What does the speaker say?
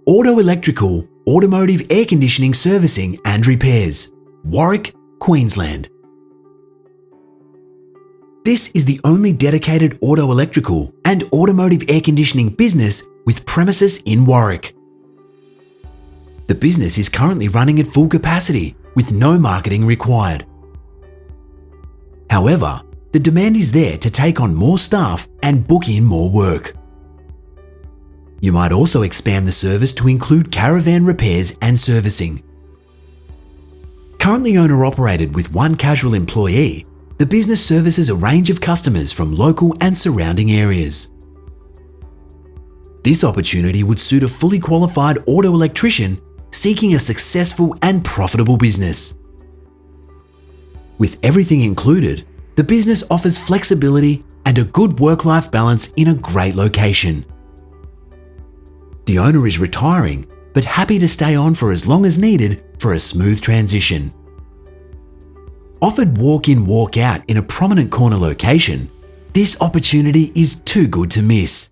Auto Electrical, Automotive Air Conditioning Servicing and Repairs, Warwick, Queensland. This is the only dedicated auto electrical and automotive air conditioning business with premises in Warwick. The business is currently running at full capacity with no marketing required. However, the demand is there to take on more staff and book in more work. You might also expand the service to include caravan repairs and servicing. Currently owner-operated with one casual employee, the business services a range of customers from local and surrounding areas. This opportunity would suit a fully qualified auto electrician seeking a successful and profitable business. With everything included, the business offers flexibility and a good work-life balance in a great location. The owner is retiring, but happy to stay on for as long as needed for a smooth transition. Offered walk-in, walk-out in a prominent corner location, this opportunity is too good to miss.